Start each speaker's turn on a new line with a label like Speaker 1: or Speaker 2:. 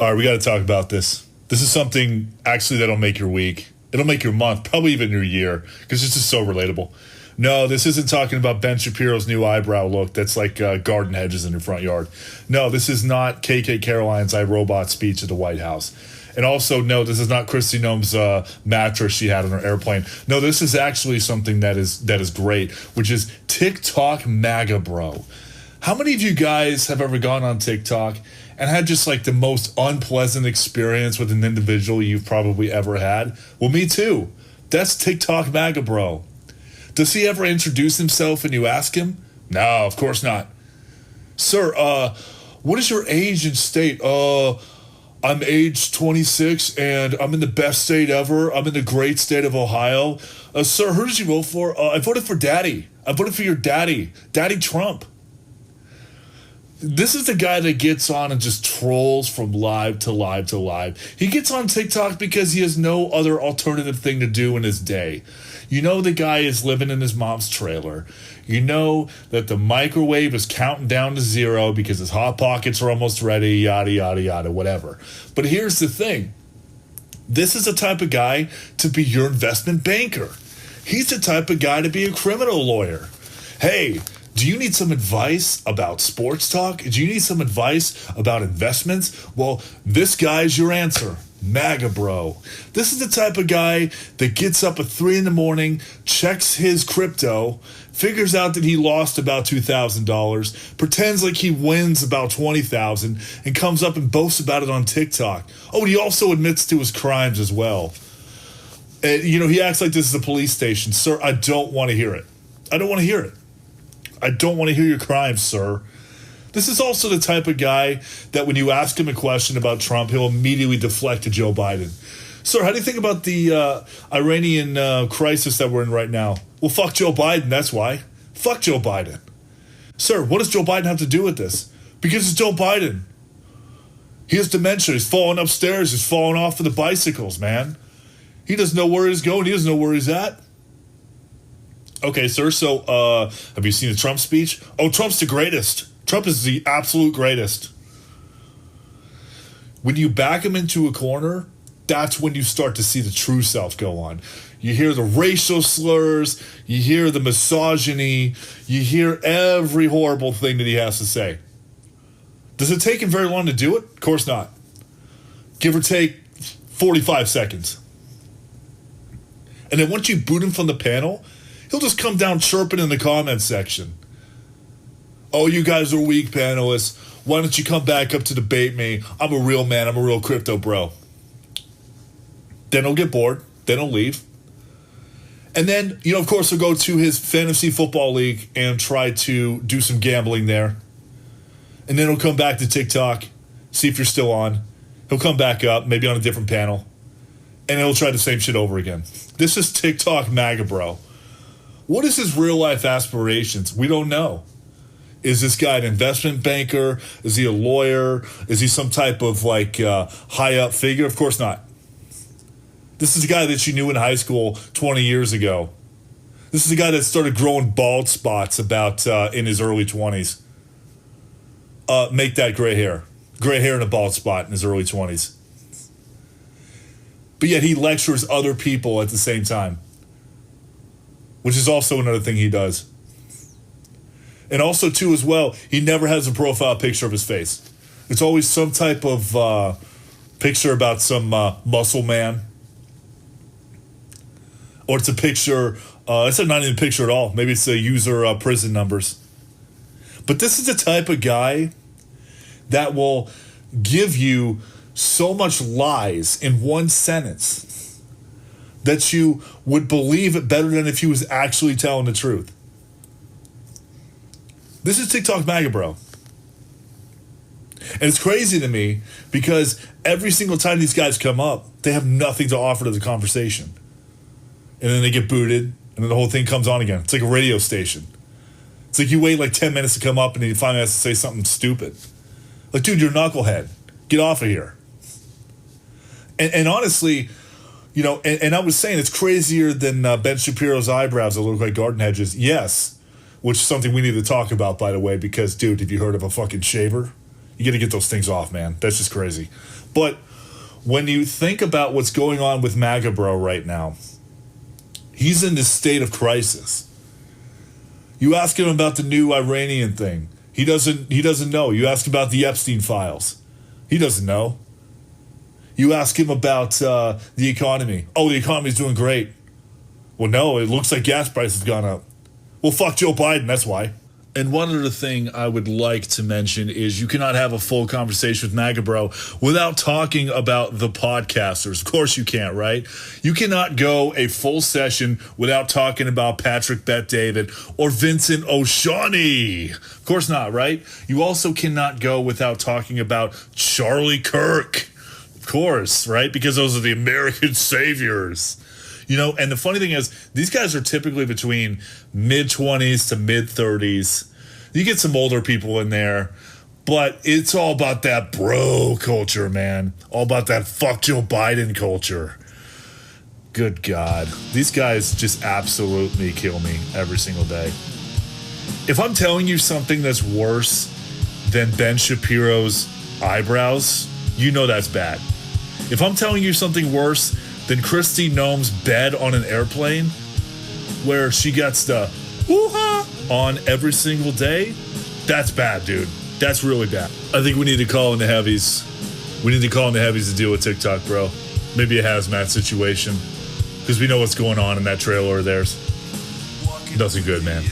Speaker 1: All right, we got to talk about this. This is something actually that'll make your week. It'll make your month, probably even your year, because it's just so relatable. No, this isn't talking about Ben Shapiro's new eyebrow look that's like garden hedges in your front yard. No, this is not KK Caroline's iRobot speech at the White House. And also, no, this is not Kristi Noem's mattress she had on her airplane. No, this is actually something that is great, which is TikTok MAGA, bro. How many of you guys have ever gone on TikTok and had just like the most unpleasant experience with an individual you've probably ever had? Well, me too. That's TikTok MAGA, bro. Does he ever introduce himself and you ask him? No, of course not. Sir, what is your age and state? I'm age 26 and I'm in the best state ever. I'm in the great state of Ohio. Sir, who did you vote for? I voted for Daddy. I voted for your daddy, Daddy Trump. This is the guy that gets on and just trolls from live to live to live. He gets on TikTok because he has no other alternative thing to do in his day. You know the guy is living in his mom's trailer. You know that the microwave is counting down to zero because his Hot Pockets are almost ready, yada, yada, yada, whatever. But here's the thing. This is the type of guy to be your investment banker. He's the type of guy to be a criminal lawyer. Hey, do you need some advice about sports talk? Do you need some advice about investments? Well, this guy's your answer. MAGA bro. This is the type of guy that gets up at 3 a.m, checks his crypto, figures out that he lost about $2,000, pretends like he wins about $20,000, and comes up and boasts about it on TikTok. Oh, and he also admits to his crimes as well. And, he acts like this is a police station. Sir, I don't want to hear it. I don't want to hear it. I don't want to hear your crimes, sir. This is also the type of guy that when you ask him a question about Trump, he'll immediately deflect to Joe Biden. Sir, how do you think about the Iranian crisis that we're in right now? Well, fuck Joe Biden, that's why. Fuck Joe Biden. Sir, what does Joe Biden have to do with this? Because it's Joe Biden. He has dementia. He's falling upstairs. He's falling off of the bicycles, man. He doesn't know where he's going. He doesn't know where he's at. Okay, sir, so have you seen the Trump speech? Oh, Trump's the greatest. Trump is the absolute greatest. When you back him into a corner, that's when you start to see the true self go on. You hear the racial slurs, you hear the misogyny, you hear every horrible thing that he has to say. Does it take him very long to do it? Of course not. Give or take 45 seconds. And then once you boot him from the panel, he'll just come down chirping in the comments section. Oh, you guys are weak panelists. Why don't you come back up to debate me? I'm a real man. I'm a real crypto bro. Then he'll get bored. Then he'll leave. And then, of course, he'll go to his fantasy football league and try to do some gambling there. And then he'll come back to TikTok, see if you're still on. He'll come back up, maybe on a different panel. And he'll try the same shit over again. This is TikTok MAGA, bro. What is his real life aspirations? We don't know. Is this guy an investment banker? Is he a lawyer? Is he some type of high up figure? Of course not. This is a guy that you knew in high school 20 years ago. This is a guy that started growing bald spots about in his early 20s. Make that gray hair. Gray hair and a bald spot in his early 20s. But yet he lectures other people at the same time. Which is also another thing he does. And also, too, as well, he never has a profile picture of his face. It's always some type of picture about some muscle man. Or it's a picture, it's not even a picture at all. Maybe it's a user prison numbers. But this is the type of guy that will give you so much lies in one sentence that you would believe it better than if he was actually telling the truth. This is TikTok MAGA, bro. And it's crazy to me because every single time these guys come up, they have nothing to offer to the conversation. And then they get booted, and then the whole thing comes on again. It's like a radio station. It's like you wait 10 minutes to come up, and then you finally have to say something stupid. Like, dude, you're a knucklehead. Get off of here. And honestly, and I was saying it's crazier than Ben Shapiro's eyebrows that look like garden hedges. Yes. Which is something we need to talk about, by the way, because, dude, have you heard of a fucking shaver? You got to get those things off, man. That's just crazy. But when you think about what's going on with MAGA bro right now, he's in this state of crisis. You ask him about the new Iranian thing. He doesn't know. You ask about the Epstein files. He doesn't know. You ask him about the economy. Oh, the economy's doing great. Well, no, it looks like gas prices gone up. Well, fuck Joe Biden, that's why. And one other thing I would like to mention is you cannot have a full conversation with MAGA Bro without talking about the podcasters. Of course you can't, right? You cannot go a full session without talking about Patrick Bet-David or Vincent O'Shaughnessy. Of course not, right? You also cannot go without talking about Charlie Kirk. Of course, right? Because those are the American saviors. You know, and the funny thing is, these guys are typically between mid-20s to mid-30s. You get some older people in there, but it's all about that bro culture, man. All about that fuck Joe Biden culture. Good God. These guys just absolutely kill me every single day. If I'm telling you something that's worse than Ben Shapiro's eyebrows, you know that's bad. If I'm telling you something worse than Kristi Noem's bed on an airplane, where she gets the woo-ha on every single day, that's bad, dude. That's really bad. I think we need to call in the heavies. We need to call in the heavies to deal with TikTok, bro. Maybe a hazmat situation. Because we know what's going on in that trailer of theirs. Nothing good, man.